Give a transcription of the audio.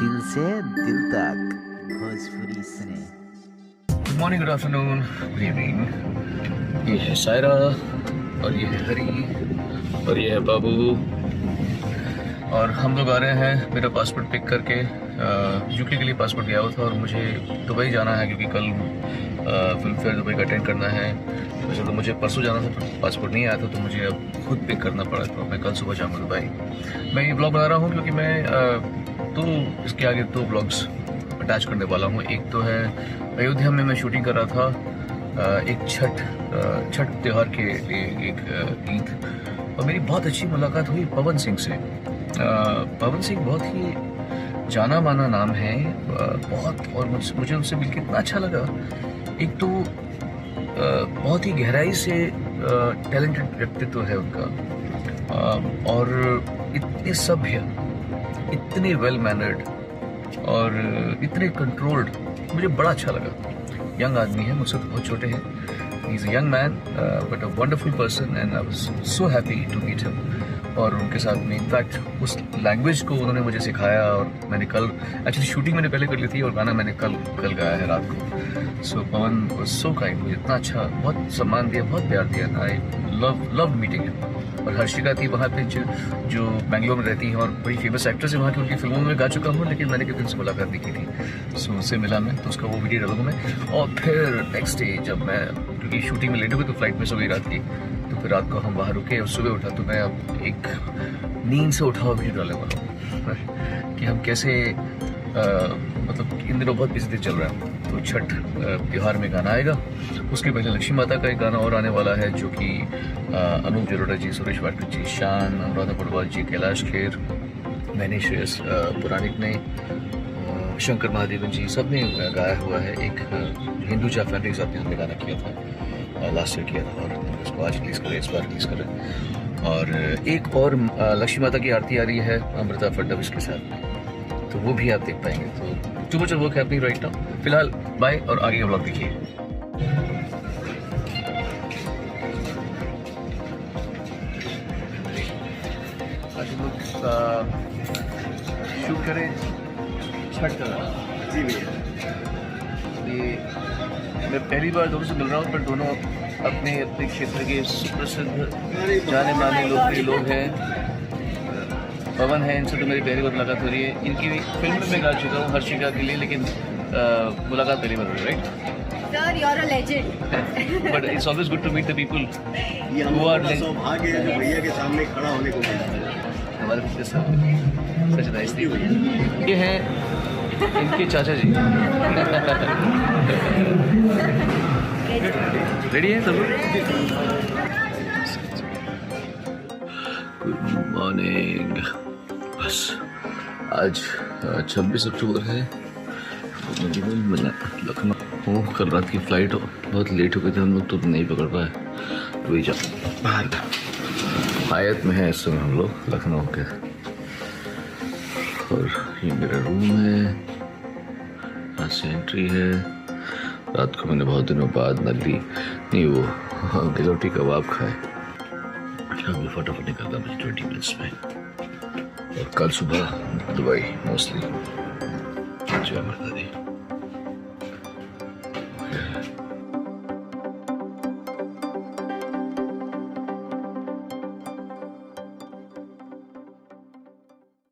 दिल से दिल तक भोजपुरी सुने। Good morning, good afternoon, good evening. ये है सायरा और ये है हरी और ये है बाबू और हम लोग आ रहे हैं मेरा पासपोर्ट पिक करके। यूके के लिए पासपोर्ट गया हुआ था और मुझे दुबई जाना है क्योंकि कल फिल्म फेयर दुबई का अटेंड करना है। वैसे तो मुझे परसों जाना था, पासपोर्ट नहीं आया था तो मुझे अब खुद पिक करना पड़ा। तो मैं कल सुबह जाऊँगा दुबई। मैं ये ब्लॉग बना रहा हूँ क्योंकि मैं इसके आगे दो ब्लॉग्स अटैच करने वाला हूँ। एक तो है अयोध्या में मैं शूटिंग कर रहा था एक छठ त्यौहार के एक ईद, और मेरी बहुत अच्छी मुलाकात हुई पवन सिंह से। पवन सिंह बहुत ही जाना माना नाम है बहुत, और मुझे उनसे मिलकर इतना अच्छा लगा। एक तो बहुत ही गहराई से टैलेंटेड व्यक्तित्व है उनका, और इतने सभ्य, इतने वेल मैनर्ड और इतने कंट्रोल्ड, मुझे बड़ा अच्छा लगा। यंग आदमी है, मुझसे तो बहुत छोटे हैं। He is a young man but a wonderful person and I was so happy to meet him. और उनके साथ में इनफैक्ट उस लैंग्वेज को उन्होंने मुझे सिखाया, और मैंने कल एक्चुअली शूटिंग मैंने पहले कर ली थी और गाना मैंने कल गाया है रात को। सो पवन वाज सो काइंड, मुझे इतना अच्छा, बहुत सम्मान दिया, बहुत प्यार दिया। I love meeting him. और हर्षिका थी वहाँ पे जो बेंगलोर में रहती है और बड़ी फेमस एक्ट्रेस है वहाँ की, उनकी फिल्मों में गा चुका हूँ, लेकिन मैंने किसी दिन से मुलाकात नहीं की थी। सो उससे मिला मैं, तो उसका वो वीडियो डालूंगा मैं। और फिर नेक्स्ट डे जब मैं, क्योंकि शूटिंग में लेट हो गई तो फ्लाइट मिस हो गई रात की, तो फिर रात को हम वहाँ रुके और सुबह उठा, तो मैं अब एक नींद से उठा हुआ वीडियो डालने वाला हूँ कि हम कैसे मतलब इन दिनों बहुत बिजी दिन चल रहा है। तो छठ त्यौहार में गाना आएगा, उसके पहले लक्ष्मी माता का एक गाना और आने वाला है जो कि अनूप जलोटा जी, सुरेश वाडकर जी, शान, अनुराधा पौडवाल जी, कैलाश खेर, मैंने, श्रेयस पुराणिक ने, शंकर महादेवन जी, सब ने गाया हुआ है। एक हिंदुजा फैमिली के साथ हमने गाना किया था, लास्ट ईयर किया था, और उसको आज रिलीज़ करें, इस बार रिलीज़ करें। और एक और लक्ष्मी माता की आरती आ रही है अमृता फडणवीस के साथ में, तो वो भी आप देख पाएंगे। तो too much work happening right now. फिलहाल बाय, और आगे का ब्लॉग देखिए। आज हम लोग शूट करें छठ जी भैया। ये मैं पहली बार दोनों से मिल रहा हूँ, पर दोनों अपने अपने क्षेत्र के सुप्रसिद्ध जाने माने लोकप्रिय लोग हैं। पवन है, इनसे तो मेरी पहली बार मुलाकात हो रही है। इनकी फिल्म में मैं गा चुका हूँ हर्षिका के लिए, लेकिन मुलाकात पहली बार हो रही है, right? Sir, you're a legend. But it's always good to meet the people who are सौभाग्य है जो भैया के सामने खड़ा होने को मिला है। हमारे पिछले साल सच नाइस थी। ये हैं इनके चाचा जी। रेडी है सब? Good morning. बस आज 26 अक्टूबर है। मैं लखनऊ हूँ। कल रात की फ़्लाइट बहुत लेट हो गई थी, हम लोग तो नहीं पकड़ पाए। तो जा बाहर हायत में है इस समय हम लोग लखनऊ के। और ये मेरा रूम है, यहाँ से एंट्री है। रात को मैंने बहुत दिनों बाद नली नहीं वो गिलोटी कबाब खाए। अभी फटाफट निकलता मुझे 20 मिनट्स में, और कल सुबह दुबई मोस्टली। जय माता दी।